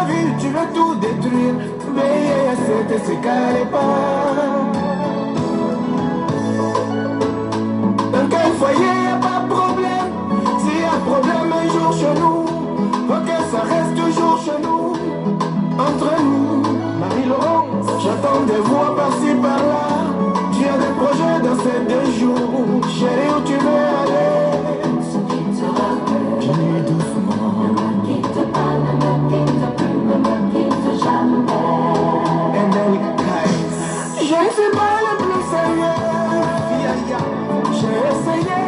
la ville, tu veux tout détruire. Veiller à cette s'écale pas. Dans quel foyer y'a pas de problème. S'il y a problème un jour chez nous, faut que ça reste toujours chez nous. Entre nous, Marie-Laurent, j'entends des voix par-ci par-là. Tu as des projets dans ces 2 jours. Chérie, où tu veux aller? Ce qui te rappelle, Dis doucement. ne me quitte pas, ne me quitte plus, ne me quitte jamais. And then it dies. Je ne suis pas le plus sérieux. J'ai essayé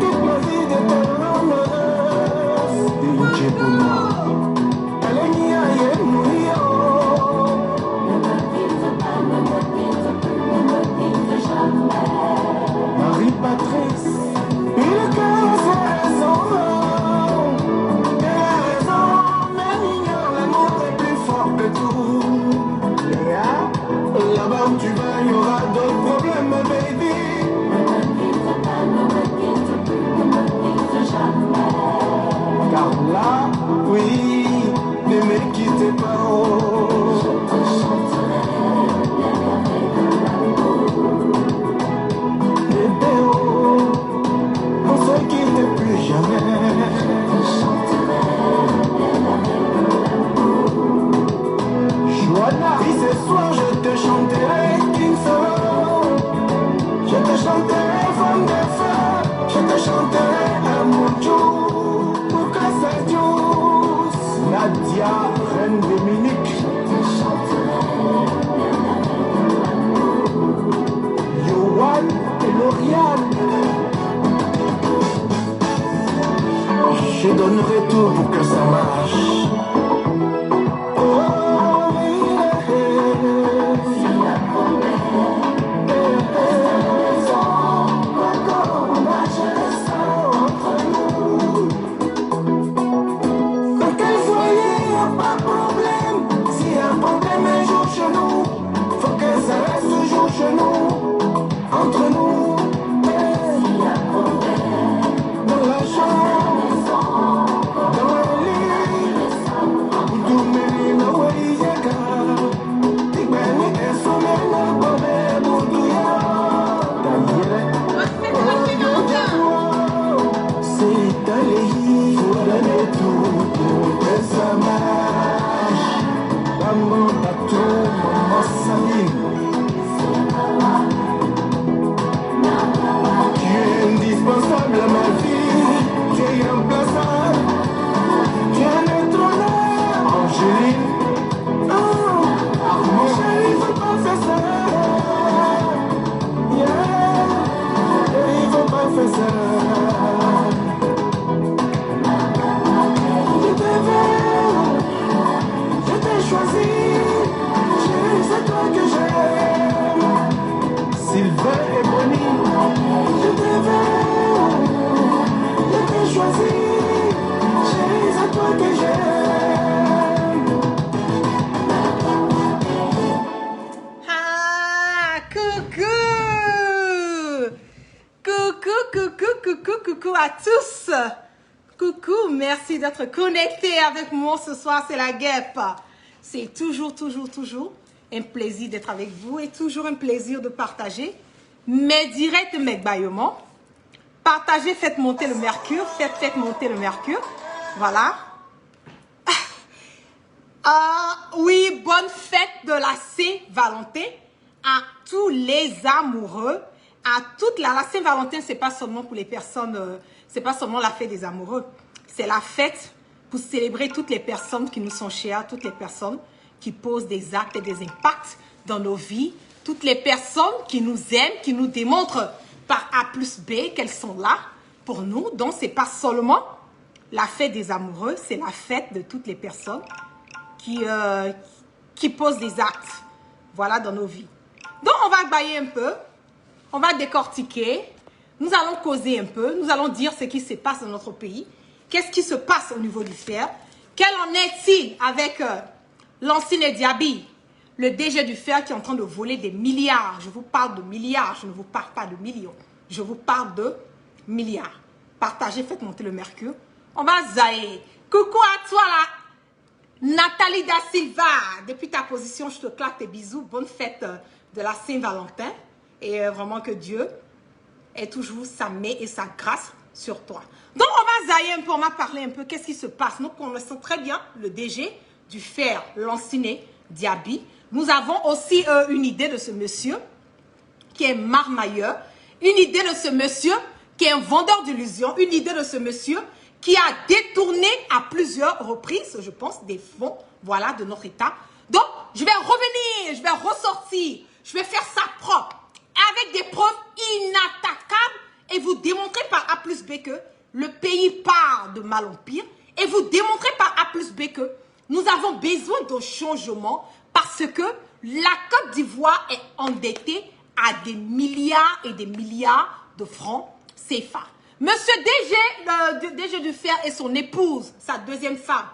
toute ma vie de te rendre heureuse. DJ pour moi. Alenia et Mouillon. Ne me quitte pas, ne me quitte plus, ne me quitte jamais. Marie-Patrice, une cœur à sa raison. Elle a raison, mais mignon, l'amour est plus fort que tout. Léa, là-bas où tu vas, il y aura d'autres problèmes, baby. Ne me quitte pas, ne me quitte plus, ne me quitte jamais. Car là, oui, ne me quittez pas. Oh. Je te chanterai les merveilles de l'amour. Bébé, oh, on se quitte plus jamais. Je te chanterai les merveilles de l'amour. Joanna, si ce soir je te chanterai King Solo. Je te chanterai Femme de Feu. Je te chanterai Amoudjou. Pour que ça douce. Nadia, Reine Dominique. Je te chanterai les merveilles de l'amour. Yoann et Lauriane. Je donnerai tout pour que ça marche. Oh, Si la promesse reste à la maison, encore moi je le sens entre nous. dans quel foyer y'a pas de problème. S'il y a un problème un jour chez nous, faut que ça reste toujours chez nous. Entre nous, Si la promesse dans la chambre, dans le lit. Dumeni na waiyaka. Tibani esome na bobe buduya. C'est allé, faut donner tout pour que ça marche. Maman bateau, maman Sabine. Tu es indispensable à ma vie, tu es irremplaçable. Tu es un étonnant, Angéline. Oh, Armand, chérie, faut pas faire ça. Yeah, il faut pas faire ça. Je te veux, je t'ai choisi. Chérie, c'est toi que j'aime. Sylvain et Bonnie, je te veux, je t'ai choisi. Chérie, c'est toi que j'aime. Ah, coucou! Coucou à tous! Coucou, merci d'être connectés avec moi ce soir, c'est la guêpe. C'est toujours un plaisir d'être avec vous et toujours un plaisir de partager mes directs, mes baillements. Partagez, faites monter le mercure, faites monter le mercure. Voilà. Oui, bonne fête de la Saint-Valentin à tous les amoureux, à toute la Saint-Valentin, c'est pas seulement pour les personnes, c'est pas seulement la fête des amoureux, c'est la fête pour célébrer toutes les personnes qui nous sont chères, toutes les personnes qui posent des actes et des impacts dans nos vies, toutes les personnes qui nous aiment, qui nous démontrent par A plus B qu'elles sont là pour nous. Donc, c'est pas seulement la fête des amoureux, c'est la fête de toutes les personnes qui posent des actes, voilà, dans nos vies. Donc, on va bailler un peu, on va décortiquer, nous allons causer un peu, nous allons dire ce qui se passe dans notre pays, qu'est-ce qui se passe au niveau du fer, quel en est-il avec Lancine Diaby, le DG du fer qui est en train de voler des milliards. Je vous parle de milliards, je ne vous parle pas de millions, je vous parle de milliards. Partagez, faites monter le mercure, on va zaïr. Coucou à toi là. Nathalie Da Silva, depuis ta position, je te claque tes bisous. Bonne fête de la Saint-Valentin. Et vraiment que Dieu ait toujours sa main et sa grâce sur toi. Donc, on va zailler un peu, on va parler un peu. Qu'est-ce qui se passe? Nous connaissons très bien le DG du Fer, Lanciné Diaby. Nous avons aussi une idée de ce monsieur qui est marmailleur. Une idée de ce monsieur qui est un vendeur d'illusions. Une idée de ce monsieur qui a détourné à plusieurs reprises, je pense, des fonds, voilà, de notre État. Donc, je vais revenir, je vais ressortir, je vais faire ça propre, avec des preuves inattaquables, et vous démontrer par A plus B que le pays part de mal en pire, et vous démontrer par A plus B que nous avons besoin de changement, parce que la Côte d'Ivoire est endettée à des milliards et des milliards de francs CFA. Monsieur DG du Fer et son épouse, sa deuxième femme,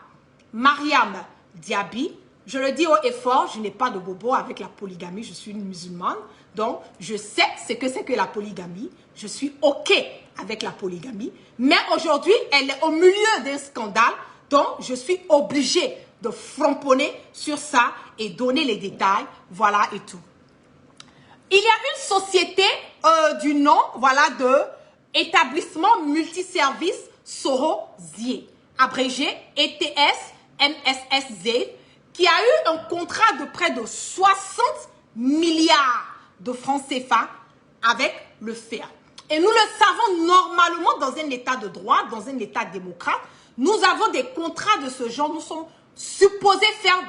Mariam Diaby, je le dis haut et fort, je n'ai pas de bobo avec la polygamie, je suis une musulmane, donc je sais ce que c'est que la polygamie, je suis OK avec la polygamie, mais aujourd'hui, elle est au milieu d'un scandale, donc je suis obligée de framponner sur ça et donner les détails, voilà et tout. Il y a une société du nom, voilà, de Établissement Multiservice Soro-Zier, abrégé ETS MSSZ, qui a eu un contrat de près de 60 milliards de francs CFA avec le Fer. Et nous le savons normalement dans un état de droit, dans un état démocrate, nous avons des contrats de ce genre, nous sommes supposés faire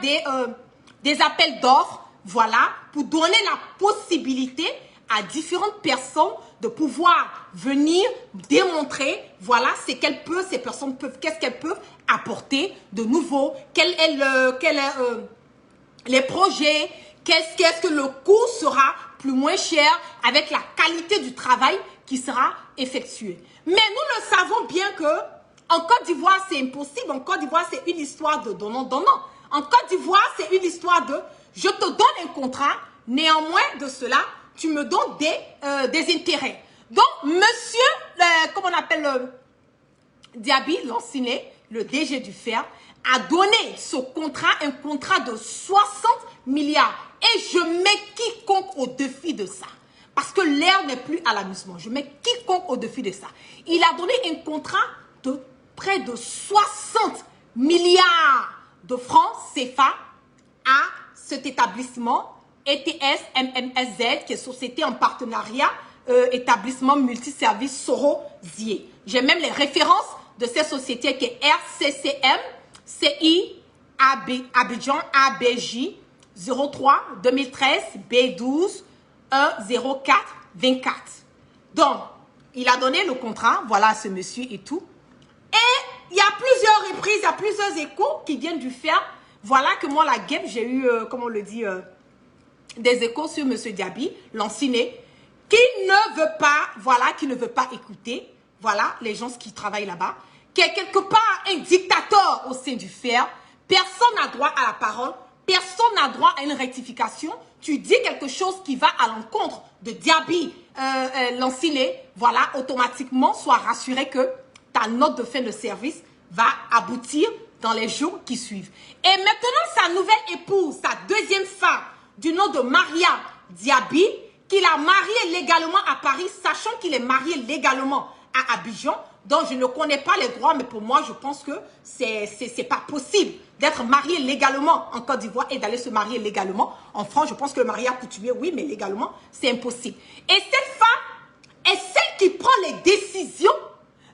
des appels d'offres, voilà, pour donner la possibilité à différentes personnes de pouvoir venir démontrer, voilà, ce qu'elles peuvent, ces personnes peuvent, qu'est-ce qu'elles peuvent apporter de nouveau, quel est les projets, qu'est-ce que le coût sera plus moins cher avec la qualité du travail qui sera effectué. Mais nous le savons bien que en Côte d'Ivoire, c'est impossible. En Côte d'Ivoire, c'est une histoire de donnant-donnant. En Côte d'Ivoire, c'est une histoire de je te donne un contrat, néanmoins de cela, tu me donnes des intérêts. Donc, monsieur, comment on appelle Diaby, Lanciné, le DG du Fer, a donné ce contrat, un contrat de 60 milliards. Et je mets quiconque au défi de ça. Parce que l'air n'est plus à l'amusement. Je mets quiconque au défi de ça. Il a donné un contrat de près de 60 milliards de francs CFA à cet établissement ETS MMSZ, qui est société en partenariat, établissement multiservice Soro-Zier. J'ai même les références de ces sociétés qui est RCCM, CI, Abidjan, ABJ, 03 2013 B12 104 24. Donc, il a donné le contrat, voilà à ce monsieur et tout. Et il y a plusieurs reprises, il y a plusieurs échos qui viennent du Fer. Voilà que moi, la guêpe, j'ai eu, comment on le dit, des échos sur monsieur Diaby, Lanciné, qui ne veut pas, voilà, qui ne veut pas écouter, voilà, les gens qui travaillent là-bas, qui est quelque part un dictateur au sein du Fer. Personne n'a droit à la parole, personne n'a droit à une rectification. Tu dis quelque chose qui va à l'encontre de Diaby, Lanciné, voilà, automatiquement, sois rassuré que ta note de fin de service va aboutir dans les jours qui suivent. Et maintenant, sa nouvelle épouse, sa deuxième femme, du nom de Maria Diaby, qu'il a marié légalement à Paris, sachant qu'il est marié légalement à Abidjan. Donc, je ne connais pas les droits, mais pour moi, je pense que c'est pas possible d'être marié légalement en Côte d'Ivoire et d'aller se marier légalement en France. Je pense que le mariage coutumier, oui, mais légalement, c'est impossible. Et cette femme est celle qui prend les décisions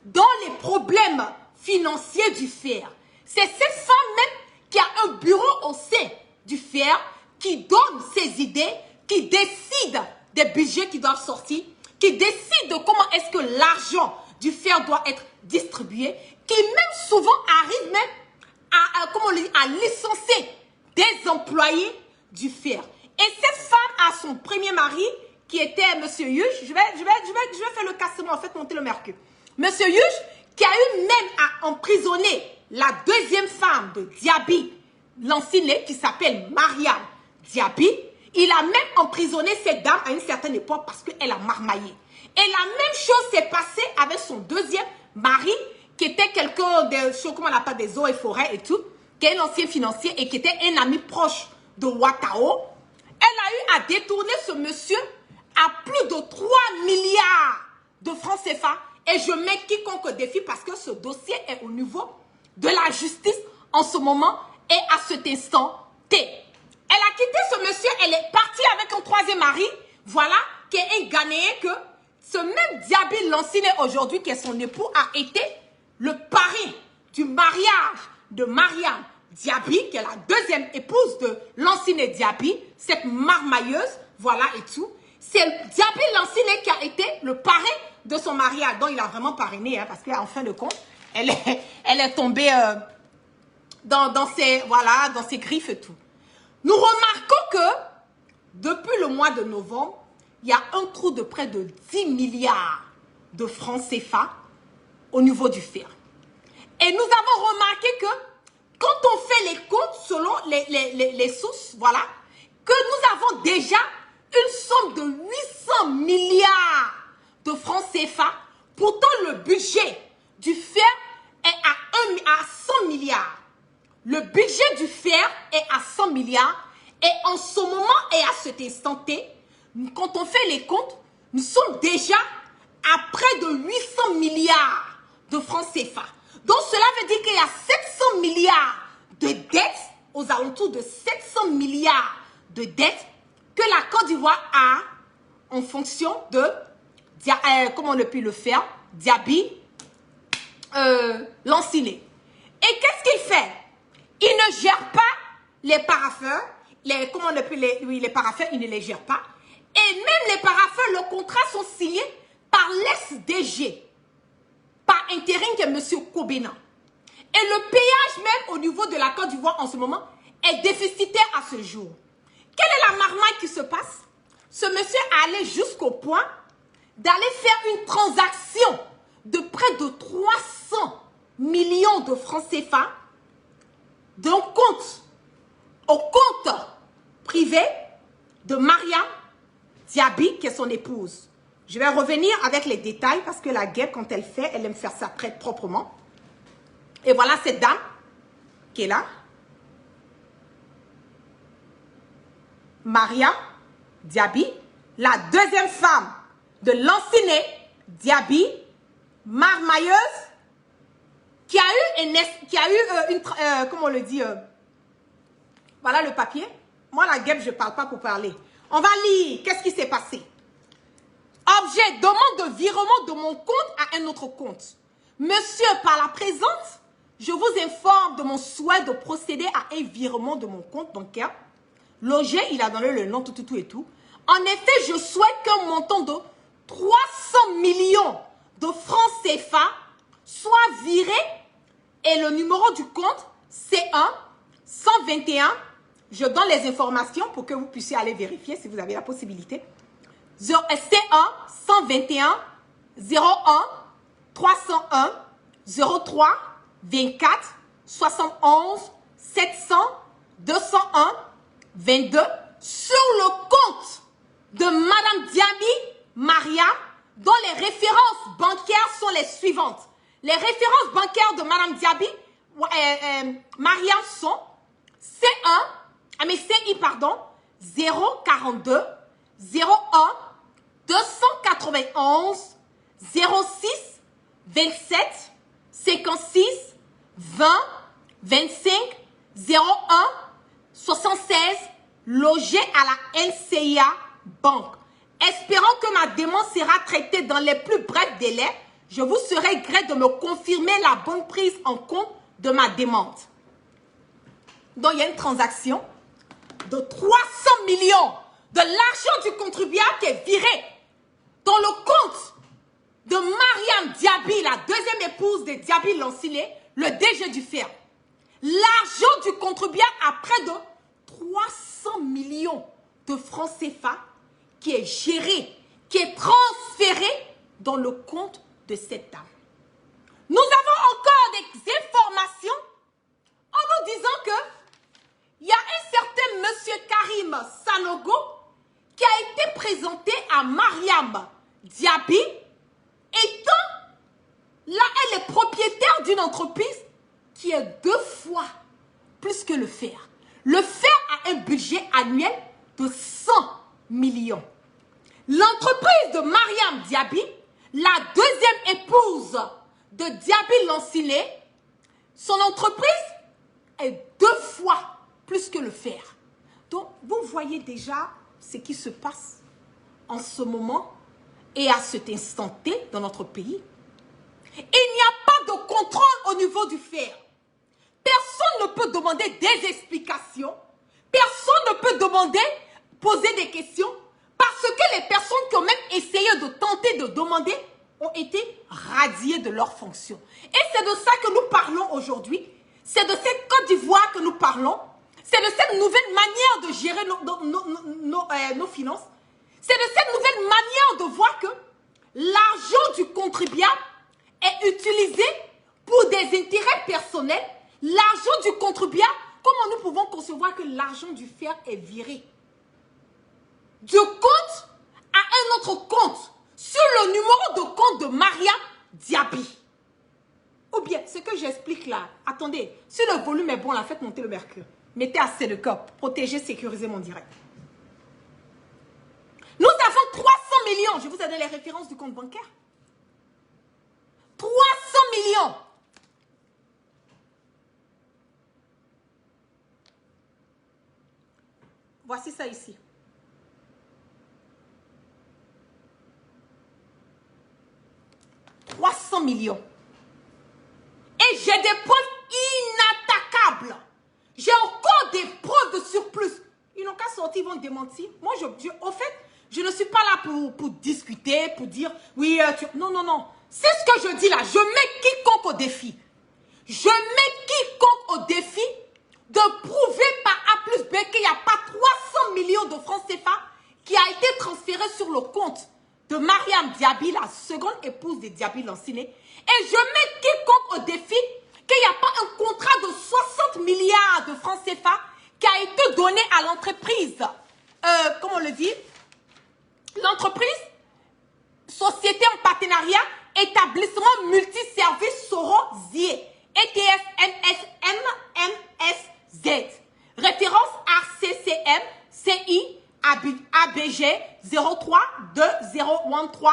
dans les problèmes financiers du Fer. C'est cette femme même qui a un bureau au sein du Fer, qui donne ses idées, qui décide des budgets qui doivent sortir, qui décide de comment est-ce que l'argent du Fer doit être distribué, qui même souvent arrive même à licencier des employés du Fer. Et cette femme a son premier mari qui était M. Huge. Je vais faire le cassement, en fait, monter le mercure. M. Huge qui a eu même à emprisonner la deuxième femme de Diaby, Lanciné, qui s'appelle Mariam Diaby. Il a même emprisonné cette dame à une certaine époque parce qu'elle a marmaillé. Et la même chose s'est passée avec son deuxième mari, qui était quelqu'un de, comment on appelle, des eaux et forêts et tout, qui est un ancien financier et qui était un ami proche de Ouattao, elle a eu à détourner ce monsieur à plus de 3 milliards de francs CFA. Et je mets quiconque au défi parce que ce dossier est au niveau de la justice en ce moment et à cet instant T. Elle a quitté ce monsieur, elle est partie avec un troisième mari, voilà, qui est un Ghanéen que ce même Diaby Lansine aujourd'hui, qui est son époux, a été le parrain du mariage de Mariam Diaby, qui est la deuxième épouse de Lansine Diaby, cette marmailleuse, voilà et tout. C'est Diaby Lansine qui a été le parrain de son mariage, dont il a vraiment parrainé, hein, parce qu'en fin de compte, elle est tombée dans ses griffes et tout. Nous remarquons que depuis le mois de novembre, il y a un trou de près de 10 milliards de francs CFA au niveau du fer. Et nous avons remarqué que quand on fait les comptes selon les sources, voilà, que nous avons déjà une somme de 800 milliards de francs CFA. Pourtant, le budget du fer est à 100 milliards. Le budget du fer est à 100 milliards. Et en ce moment et à cet instant T, quand on fait les comptes, nous sommes déjà à près de 800 milliards de francs CFA. Donc, cela veut dire qu'il y a 700 milliards de dettes, aux alentours de 700 milliards de dettes que la Côte d'Ivoire a en fonction de, comment on a pu le faire, Diaby Lansine. Et qu'est-ce qu'il fait? Il ne gère pas les paraffeurs, comment on a pu les paraffeurs, il ne les gère pas. Et même les paraffeurs, le contrat sont signés par l'SDG, par intérim qui est M. Kobena. Et le payage même au niveau de la Côte d'Ivoire en ce moment est déficitaire à ce jour. Quelle est la marmaille qui se passe? Ce monsieur est allé jusqu'au point d'aller faire une transaction de près de 300 millions de francs CFA d'un compte au compte privé de Mariam Diaby, qui est son épouse. Je vais revenir avec les détails parce que la guerre, quand elle fait, elle aime faire ça très proprement. Et voilà cette dame qui est là. Mariam Diaby, la deuxième femme de Lansine Diaby, marmailleuse, qui a eu une, comment on le dit, voilà le papier. Moi, la guêpe, je ne parle pas pour parler. On va lire. Qu'est-ce qui s'est passé? Objet, demande de virement de mon compte à un autre compte. Monsieur, par la présente, je vous informe de mon souhait de procéder à un virement de mon compte bancaire. Logé, il a donné le nom, tout et tout. En effet, je souhaite qu'un montant de 300 millions de francs CFA soit viré et le numéro du compte C1 121. Je donne les informations pour que vous puissiez aller vérifier si vous avez la possibilité. C1 121 01 301 03 24 71 700 201 22 sur le compte de Madame Diaby Mariam, dont les références bancaires sont les suivantes. Les références bancaires de Madame Diaby Mariam sont CI, pardon, 042 01 291 06 27 56 20 25 01 76 logé à la NCIA Banque. Espérant que ma demande sera traitée dans les plus brefs délais, je vous serai gré de me confirmer la bonne prise en compte de ma demande. Donc, il y a une transaction de 300 millions de l'argent du contribuable qui est viré dans le compte de Mariam Diaby, la deuxième épouse de Diaby Lansine, le DG du fer. L'argent du contribuable a près de 300 millions de francs CFA qui est géré, qui est transféré dans le compte de cette dame. Nous avons encore des informations en nous disant que il y a un certain monsieur Karim Sanogo qui a été présenté à Mariam Diaby, étant là, elle est propriétaire d'une entreprise qui est 2 fois plus que le fer. Le fer a un budget annuel de 100 millions. L'entreprise de Mariam Diaby, la deuxième épouse de Diaby Lancilé, son entreprise est 2 fois plus que le fer. Donc, vous voyez déjà ce qui se passe en ce moment et à cet instant T dans notre pays. Il n'y a pas de contrôle au niveau du fer. Personne ne peut demander des explications. Personne ne peut demander, poser des questions. Parce que les personnes qui ont même essayé de tenter de demander ont été radiées de leurs fonctions. Et c'est de ça que nous parlons aujourd'hui. C'est de cette Côte d'Ivoire que nous parlons. C'est de cette nouvelle manière de gérer nos finances. C'est de cette nouvelle manière de voir que l'argent du contribuable est utilisé pour des intérêts personnels. L'argent du contribuable, comment nous pouvons concevoir que l'argent du fer est viré du compte à un autre compte sur le numéro de compte de Mariam Diaby? Ou bien, ce que j'explique là, attendez, si le volume est bon, là, faites monter le mercure. Mettez assez de cop, protégez, sécurisez mon direct. Nous avons 300 millions, je vous ai donné les références du compte bancaire. 300 millions. Voici ça ici. « 300 millions. Et j'ai des preuves inattaquables. J'ai encore des preuves de surplus. Ils n'ont qu'à sortir, ils vont démentir. Moi, au fait, je ne suis pas là pour discuter, pour dire, oui, non, non, non. C'est ce que je dis là. Je mets quiconque au défi. Je mets quiconque au défi de prouver par A plus B qu'il n'y a pas 300 millions de francs CFA qui a été transféré sur le compte de Mariam Diaby, la seconde épouse de Diaby Lancilé. Et je mets quiconque au défi qu'il n'y a pas un contrat de 60 milliards de francs CFA qui a été donné à l'entreprise, comment on le dit, l'entreprise, société en partenariat, établissement multiservice Soro-Zie, ETS MSZ, référence RCCM CI ABG 032013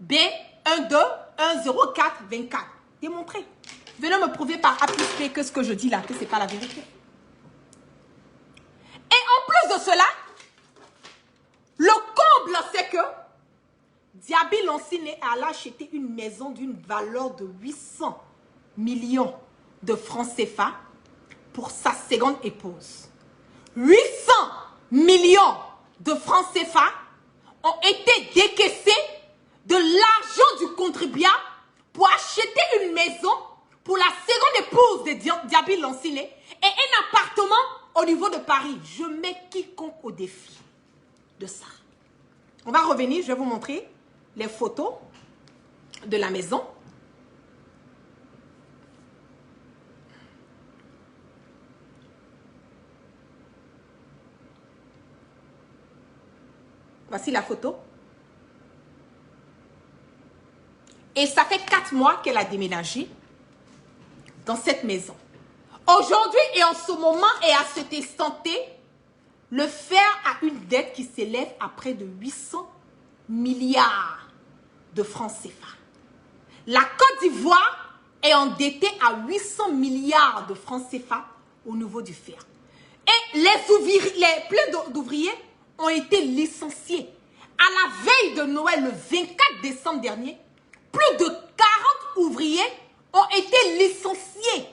B1210424. Démontrez. Venez me prouver par A plus B que ce que je dis là, que ce n'est pas la vérité. Et en plus de cela, le comble, c'est que Diaby Lancilé a acheté une maison d'une valeur de 800 millions de francs CFA pour sa seconde épouse. 800 millions de francs CFA ont été décaissés de l'argent du contribuable pour acheter une maison pour la seconde épouse de Diaby Lancilé et un appartement au niveau de Paris. Je mets quiconque au défi de ça. On va revenir, je vais vous montrer les photos de la maison. Voici la photo. Et ça fait 4 mois qu'elle a déménagé dans cette maison. Aujourd'hui et en ce moment et à cet instant T, le fer a une dette qui s'élève à près de 800 milliards de francs CFA. La Côte d'Ivoire est endettée à 800 milliards de francs CFA au niveau du fer. Et plein d'ouvriers ont été licenciés. À la veille de Noël, le 24 décembre dernier, plus de 40 ouvriers ont été licenciés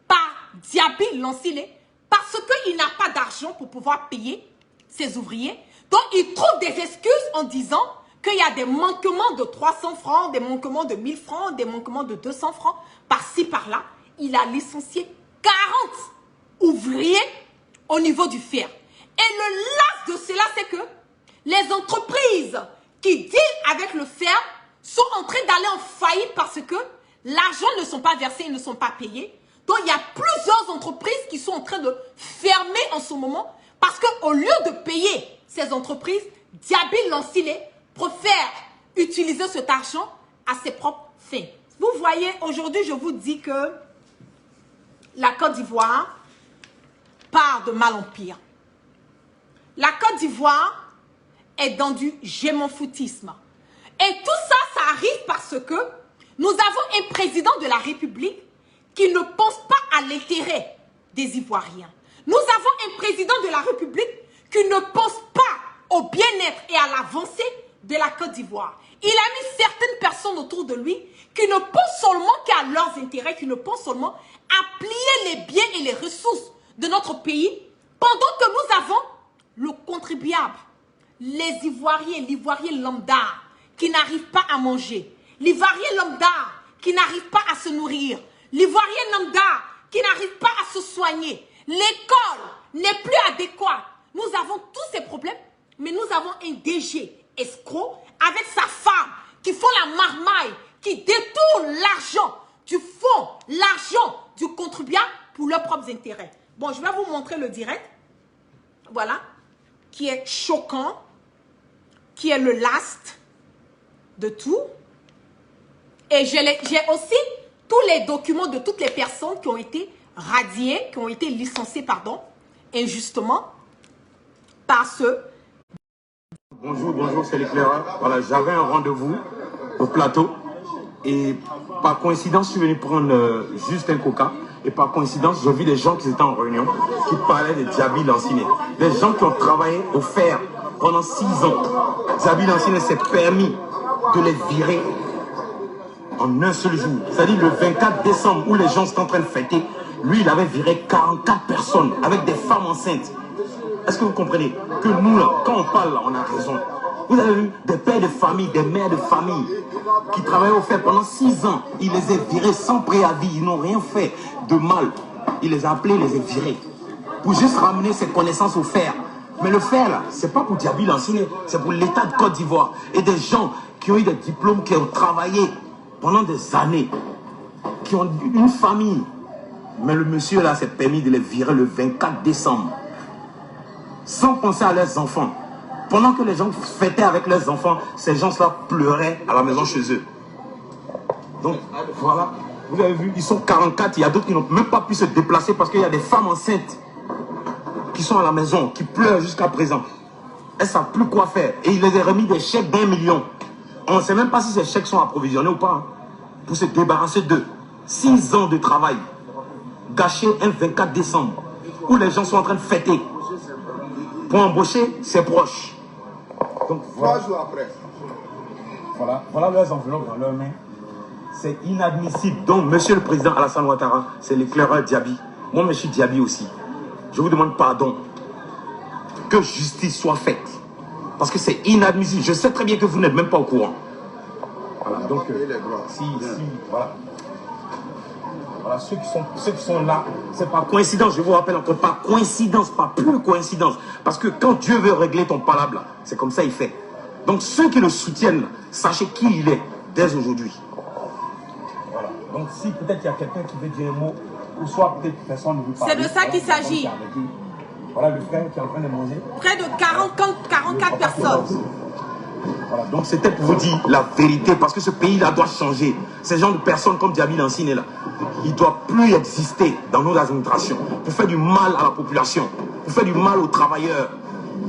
par Diaby Lancilé parce qu'il n'a pas d'argent pour pouvoir payer ses ouvriers. Donc, il trouve des excuses en disant qu'il y a des manquements de 300 francs, des manquements de 1000 francs, des manquements de 200 francs, par-ci, par-là. Il a licencié 40 ouvriers au niveau du fer. Et le las de cela, c'est que les entreprises qui dealent avec le fer sont en train d'aller en faillite parce que l'argent ne sont pas versés, ils ne sont pas payés. Donc, il y a plusieurs entreprises qui sont en train de fermer en ce moment parce qu'au lieu de payer ces entreprises, Diaby Lancilé préfère utiliser cet argent à ses propres fins. Vous voyez, aujourd'hui, je vous dis que la Côte d'Ivoire part de mal en pire. La Côte d'Ivoire est dans du gémophotisme. Et tout ça, ça arrive parce que nous avons un président de la République qui ne pense pas à l'intérêt des Ivoiriens. Nous avons un président de la République qui ne pense pas au bien-être et à l'avancée de la Côte d'Ivoire. Il a mis certaines personnes autour de lui qui ne pensent seulement qu'à leurs intérêts, qui ne pensent seulement à plier les biens et les ressources de notre pays, pendant que nous avons le contribuable, les Ivoiriens, l'Ivoirien lambda, qui n'arrive pas à manger, l'Ivoirien lambda, qui n'arrive pas à se nourrir, l'Ivoirien lambda, qui n'arrive pas à se soigner. L'école n'est plus adéquate. Nous avons tous ces problèmes, mais nous avons un DG escroc avec sa femme qui font la marmaille, qui détournent l'argent du fonds, l'argent du contribuable pour leurs propres intérêts. Bon, je vais vous montrer le direct. Voilà. Qui est choquant. Qui est le last de tout. Et j'ai aussi tous les documents de toutes les personnes qui ont été radiées, qui ont été licenciées, pardon, injustement, par ce... Bonjour, bonjour, c'est l'éclaireur. Voilà, j'avais un rendez-vous au plateau et par coïncidence, je suis venu prendre juste un coca. Et par coïncidence, j'ai vu des gens qui étaient en réunion, qui parlaient de Djaby Lanciné. Des gens qui ont travaillé au fer pendant 6 ans. Djaby Lanciné s'est permis de les virer en un seul jour. C'est-à-dire le 24 décembre où les gens sont en train de fêter, lui, il avait viré 44 personnes avec des femmes enceintes. Est-ce que vous comprenez que nous, là, quand on parle, là, on a raison. Vous avez vu des pères de famille, des mères de famille qui travaillaient au fer pendant 6 ans. Il les a virés sans préavis. Ils n'ont rien fait de mal. Il les a appelés, il les a virés. Pour juste ramener ses connaissances au fer. Mais le fer, là, c'est pas pour Djaby Lanciné. C'est pour l'État de Côte d'Ivoire. Et des gens qui ont eu des diplômes, qui ont travaillé pendant des années. Qui ont une famille. Mais le monsieur, là, s'est permis de les virer le 24 décembre. Sans penser à leurs enfants. Pendant que les gens fêtaient avec leurs enfants, ces gens-là pleuraient à la maison chez eux. Donc, voilà. Vous avez vu, ils sont 44. Il y a d'autres qui n'ont même pas pu se déplacer parce qu'il y a des femmes enceintes qui sont à la maison, qui pleurent jusqu'à présent. Elles ne savent plus quoi faire. Et il les a remis des chèques d'1 million. On ne sait même pas si ces chèques sont approvisionnés ou pas. Hein, pour se débarrasser d'eux. 6 ans de travail. Gâché un 24 décembre. Où les gens sont en train de fêter. Pour embaucher ses proches. Donc, voilà. 3 jours après. Voilà leurs enveloppes dans leurs mains. C'est inadmissible. Donc, monsieur le président Alassane Ouattara, c'est l'éclaireur Djaby. Moi, je suis Djaby aussi. Je vous demande pardon. Que justice soit faite. Parce que c'est inadmissible. Je sais très bien que vous n'êtes même pas au courant. Voilà, donc, voilà. Voilà, ceux qui sont là, c'est pas coïncidence, je vous rappelle encore, pas coïncidence, pas pure coïncidence. Parce que quand Dieu veut régler ton palabre, c'est comme ça il fait. Donc ceux qui le soutiennent, sachez qui il est dès aujourd'hui. Voilà. Donc si peut-être il y a quelqu'un qui veut dire un mot, ou soit peut-être personne ne veut parler. C'est de ça qu'il s'agit. Voilà le frère qui est en train de manger. Près de 44 personnes. Voilà, donc c'était pour vous dire la vérité, parce que ce pays-là doit changer. Ces gens de personnes comme Djaby Lanciné là, il ne doit plus exister dans nos administrations pour faire du mal à la population, pour faire du mal aux travailleurs.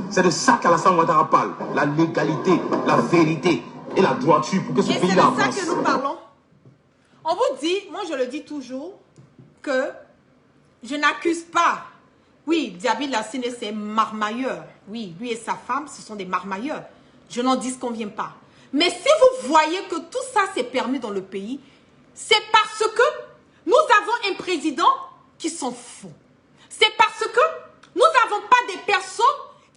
C'est de ça qu'Alassane Ouattara parle, la légalité, la vérité et la droiture pour que ce pays-là avance. Et c'est de ça que nous parlons. On vous dit, moi je le dis toujours, que je n'accuse pas. Oui, Djaby Lanciné c'est marmailleur. Oui, lui et sa femme, ce sont des marmailleurs. Je n'en disconviens pas. Mais si vous voyez que tout ça s'est permis dans le pays, c'est parce que nous avons un président qui s'en fout. C'est parce que nous n'avons pas des personnes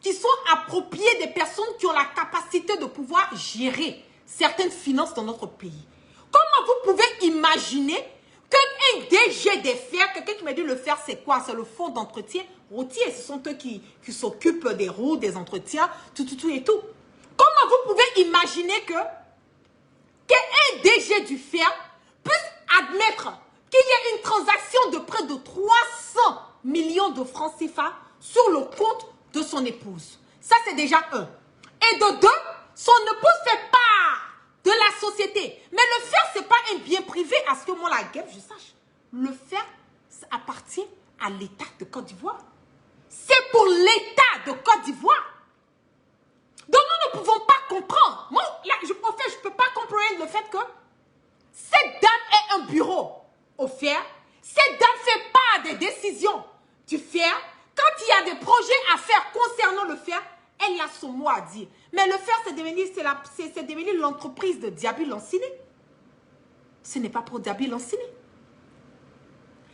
qui sont appropriées, des personnes qui ont la capacité de pouvoir gérer certaines finances dans notre pays. Comment vous pouvez imaginer qu'un DG des fers, quelqu'un qui m'a dit le fer c'est quoi? C'est le fonds d'entretien routier. Ce sont eux qui s'occupent des routes, des entretiens, tout et tout. Comment vous pouvez imaginer qu'un DG du fer puisse admettre qu'il y a une transaction de près de 300 millions de francs CFA sur le compte de son épouse? Ça, c'est déjà un. Et de deux, son épouse fait part de la société. Mais le fer, ce n'est pas un bien privé, à ce que moi, la guêpe, je sache. Le fer, ça appartient à l'État de Côte d'Ivoire. pour l'État de Côte d'Ivoire. Donc nous ne pouvons pas comprendre. Moi, là, je ne peux pas comprendre le fait que cette dame est un bureau au FER. Cette dame fait part des décisions du FER. Quand il y a des projets à faire concernant le FER, elle a son mot à dire. Mais le FER, c'est devenu l'entreprise de Diaby Lanciné. Ce n'est pas pour Diaby Lanciné.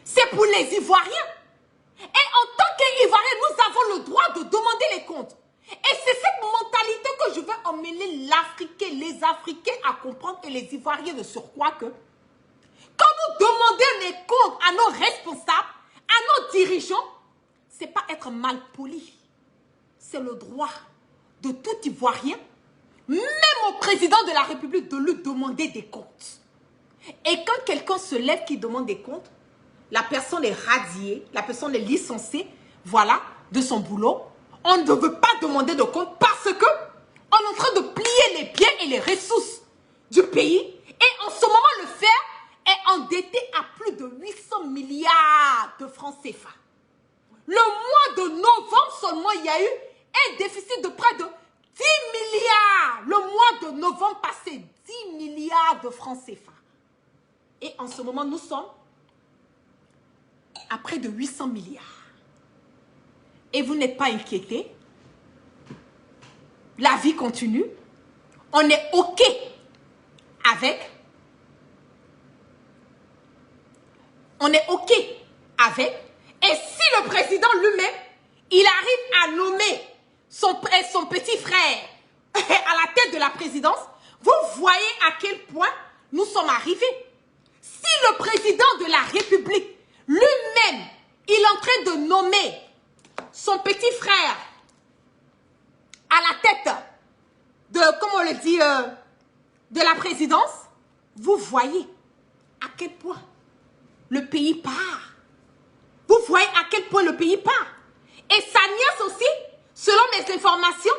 C'est pour les Ivoiriens. Et en tant qu'Ivoiriens, nous avons le droit de demander les comptes. Et c'est cette mentalité que je veux emmener l'Africain, les Africains à comprendre et les Ivoiriens de surcroît que quand nous demandons les comptes à nos responsables, à nos dirigeants, ce n'est pas être mal poli. C'est le droit de tout Ivoirien, même au président de la République, de lui demander des comptes. Et quand quelqu'un se lève qui demande des comptes, la personne est radiée, la personne est licenciée, voilà, de son boulot. On ne veut pas demander de compte parce que on est en train de plier les biens et les ressources du pays. Et en ce moment, le FER est endetté à plus de 800 milliards de francs CFA. Le mois de novembre seulement, il y a eu un déficit de près de 10 milliards. Le mois de novembre passé, 10 milliards de francs CFA. Et en ce moment, nous sommes à près de 800 milliards. Et vous n'êtes pas inquiétés. La vie continue. On est OK avec. On est OK avec. Et si le président lui-même, il arrive à nommer son petit frère à la tête de la présidence, vous voyez à quel point nous sommes arrivés. Si le président de la République lui-même, il est en train de nommer son petit frère à la tête de, comme on le dit, de la présidence, vous voyez à quel point le pays part. Vous voyez à quel point le pays part. Et sa nièce aussi, selon mes informations,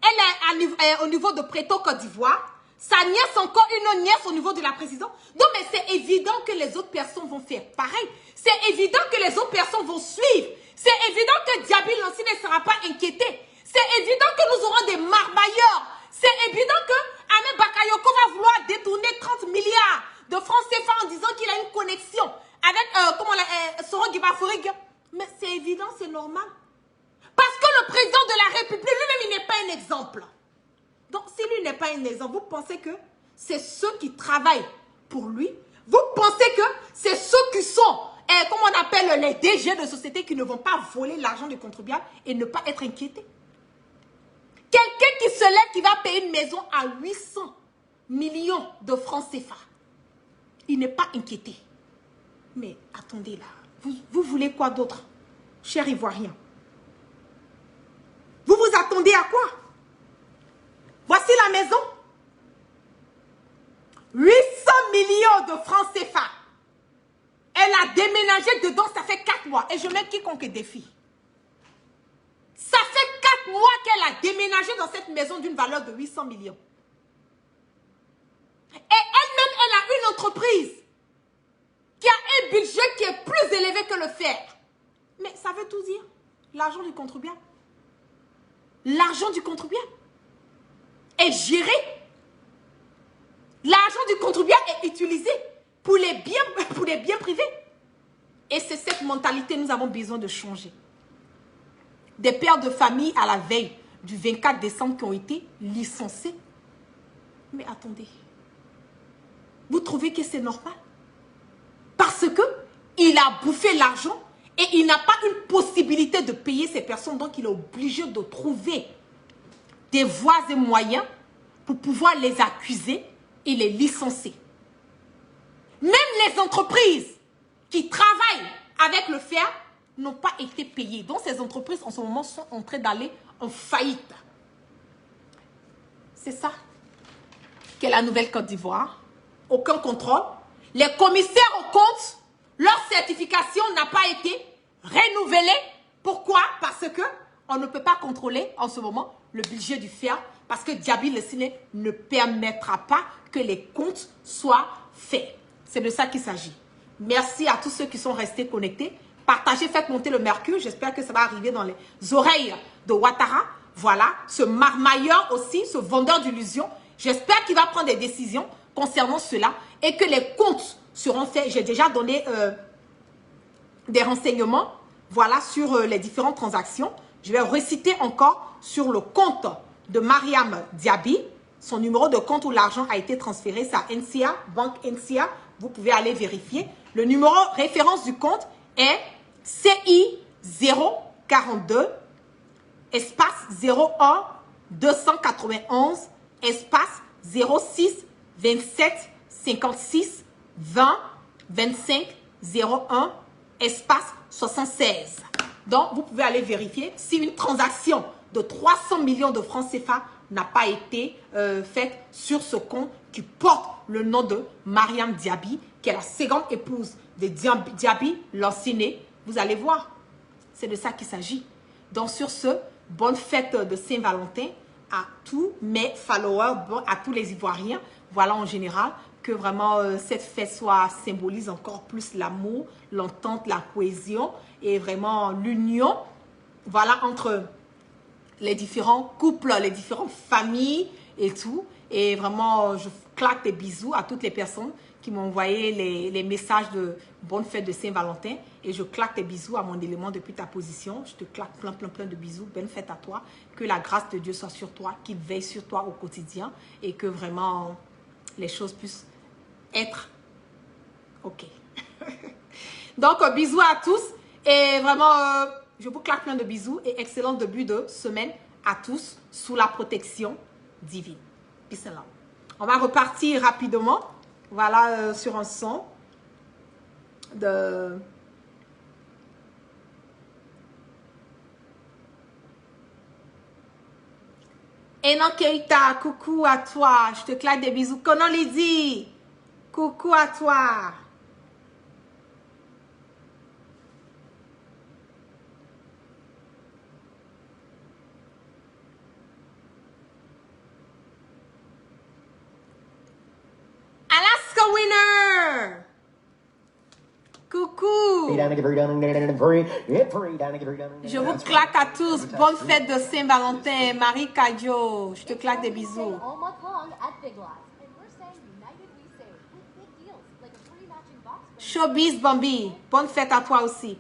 elle est au niveau de Préto Côte d'Ivoire. Sa nièce, encore une nièce au niveau de la présidence. Donc, mais c'est évident que les autres personnes vont faire pareil. C'est évident que les autres personnes vont suivre. C'est évident que Diaby Lanciné ne sera pas inquiété. C'est évident que nous aurons des marmailleurs. C'est évident que Ahmed Bakayoko va vouloir détourner 30 milliards de francs CFA en disant qu'il a une connexion avec Soro Guibaforig. Mais c'est évident, c'est normal. Parce que le président de la République, lui-même, il n'est pas un exemple. Donc, si lui n'est pas un exemple, vous pensez que c'est ceux qui travaillent pour lui? Vous pensez que c'est ceux qui sont, comme on appelle les DG de société, qui ne vont pas voler l'argent du contribuable et ne pas être inquiétés? Quelqu'un qui se lève, qui va payer une maison à 800 millions de francs CFA, il n'est pas inquiété. Mais attendez là, vous voulez quoi d'autre, cher Ivoirien? Vous vous attendez à quoi? Voici la maison. 800 millions de francs CFA. Elle a déménagé dedans, ça fait 4 mois. Et je mets quiconque défi. Ça fait 4 mois qu'elle a déménagé dans cette maison d'une valeur de 800 millions. Et elle-même, elle a une entreprise qui a un budget qui est plus élevé que le FER. Mais ça veut tout dire. L'argent du contribuable. L'argent du contribuable est géré. L'argent du contribuable est utilisé pour les biens privés. Et c'est cette mentalité que nous avons besoin de changer. Des pères de famille à la veille du 24 décembre qui ont été licenciés. Mais attendez. Vous trouvez que c'est normal? Parce qu'il a bouffé l'argent et il n'a pas une possibilité de payer ces personnes. Donc il est obligé de trouver des voies et moyens pour pouvoir les accuser et les licencier. Même les entreprises qui travaillent avec le FER n'ont pas été payées. Donc ces entreprises en ce moment sont en train d'aller en faillite. C'est ça qu'est la Nouvelle-Côte d'Ivoire. Aucun contrôle. Les commissaires aux comptes, leur certification n'a pas été renouvelée. Pourquoi? Parce que on ne peut pas contrôler en ce moment le budget du FER parce que Diaby Lanciné ne permettra pas que les comptes soient faits. C'est de ça qu'il s'agit. Merci à tous ceux qui sont restés connectés. partagez, faites monter le mercure. J'espère que ça va arriver dans les oreilles de Ouattara. Voilà, ce marmailleur aussi, ce vendeur d'illusions. J'espère qu'il va prendre des décisions concernant cela et que les comptes seront faits. J'ai déjà donné des renseignements, voilà, sur les différentes transactions. Je vais reciter encore sur le compte de Mariam Diaby, son numéro de compte où l'argent a été transféré, c'est à NCA, Banque NCA. Vous pouvez aller vérifier. Le numéro référence du compte est CI 042 espace 01 291 espace 06 27 56 20 25 01 espace 76. Donc, vous pouvez aller vérifier si une transaction de 300 millions de francs CFA n'a pas été faite sur ce compte qui porte le nom de Mariam Diaby, qui est la seconde épouse de Diaby, l'ancienne. Vous allez voir, c'est de ça qu'il s'agit. Donc, sur ce, bonne fête de Saint-Valentin à tous mes followers, à tous les Ivoiriens. Voilà en général que vraiment cette fête symbolise encore plus l'amour, l'entente, la cohésion et vraiment l'union, voilà, entre les différents couples, les différentes familles et tout. Et vraiment, je claque des bisous à toutes les personnes qui m'ont envoyé les messages de bonne fête de Saint-Valentin. Et je claque des bisous à mon élément depuis ta position. Je te claque plein de bisous. Bonne fête à toi. Que la grâce de Dieu soit sur toi, qu'il veille sur toi au quotidien et que vraiment les choses puissent être OK. Donc, bisous à tous. Et vraiment, je vous claque plein de bisous et excellent début de semaine à tous sous la protection divine. Peace and love. On va repartir rapidement. Voilà, sur un son de... Enan Keita, coucou à toi. Je te claque des bisous. Konan Lydie, coucou à toi. Alaska winner. Coucou. Je vous claque à tous. Bonne fête de Saint-Valentin. Marie Kadjo, je te claque des bisous. Showbiz Bambi, bonne fête à toi aussi.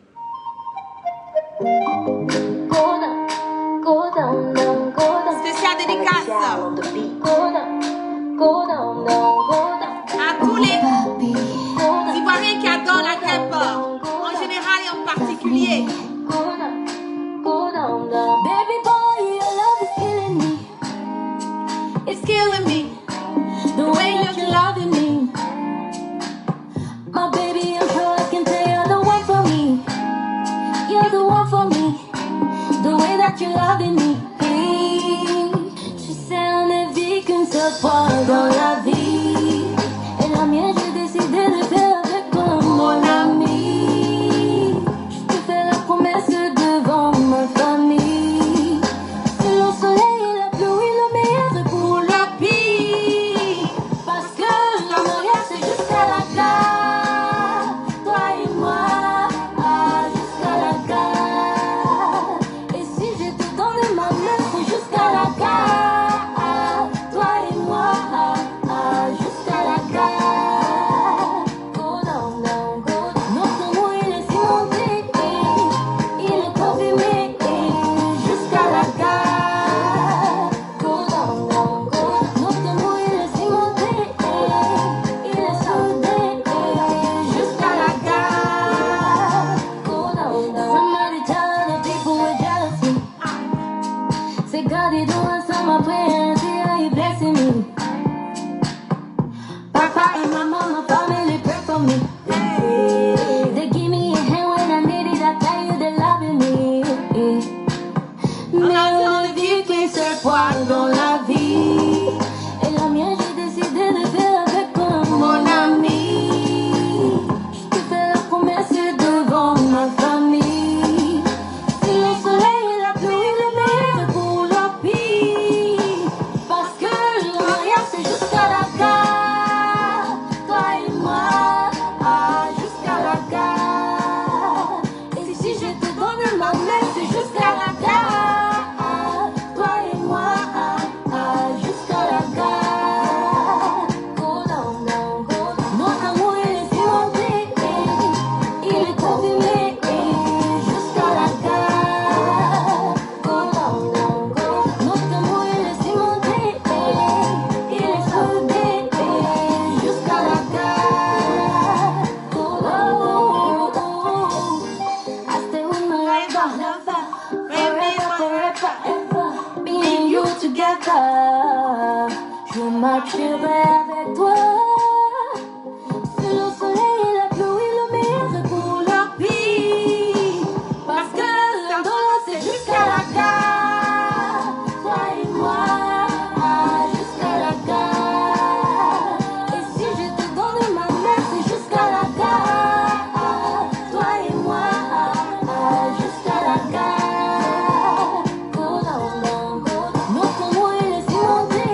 Spécial dédicace à tous les Ivoiriens qui adorent la crêpe, en général et en particulier. Baby boy, your love is killing me. It's killing me. The way you're loving me. My baby, I'm sure I can tell you're the one for me. You're the one for me. The way that you're loving me. Je sais, on ne vit qu'une seule fois dans la vie. Et la mienne, j'ai décidé de faire avec toi, mon ami. Je te fais la promesse devant ma famille. C'est le soleil et la pluie, le meilleur pour le pire. Parce que le mariage, c'est jusqu'à la gare. Toi et moi, jusqu'à la gare. Et si je te donne ma main, c'est jusqu'à la gare. Toi et moi, jusqu'à la gare. Go down, down, go down. Notre amour, il est cimenté, il est confirmé, jusqu'à la gare. Go down, down, go down. Notre amour, il est cimenté, il est soudé, jusqu'à la gare. Go down, down. Somebody tell the people with jealousy. Say God is doing some of my see how you blessing me. Papa and my mama, family pray for me. They give me a hand when I need it. I tell you they're loving me. Mais on ne vit qu'une seule fois dans la vie. Et la mienne, j'ai décidé de faire avec toi, mon ami. Je te fais la promesse devant ma famille. C'est le soleil et la pluie, le meilleur pour le pire. Parce que le mariage, c'est jusqu'à la gare. Toi et moi, jusqu'à la gare. Et forever, me and you together. Je marcherai avec toi. C'est le soleil et la pluie, le meilleur pour la vie. Parce que l'amour c'est jusqu'à la gare. Toi et moi, jusqu'à la gare. Et si je te donne ma main, c'est jusqu'à la gare. Toi et moi, jusqu'à la gare. Go down, down, go down. Notre amour il est cimenté,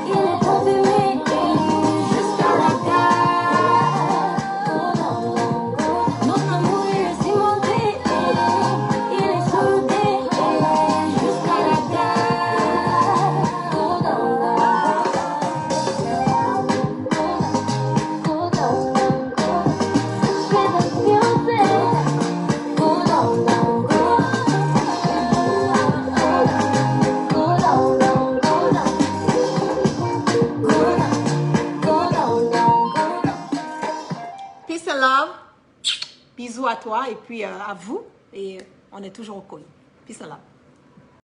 il est confirmé. Jusqu'à la gare. Go down, down, go down. Notre amour il est cimenté, il est soudé. Jusqu'à la gare. Go down, down, go down. Go down, down, go down. Fais la fiancée. Go down, down, go down. Go down, down, go down. Go down, down, go down. Peace and love. Bisous à toi et puis à vous. Et on est toujours au colis. Peace and love.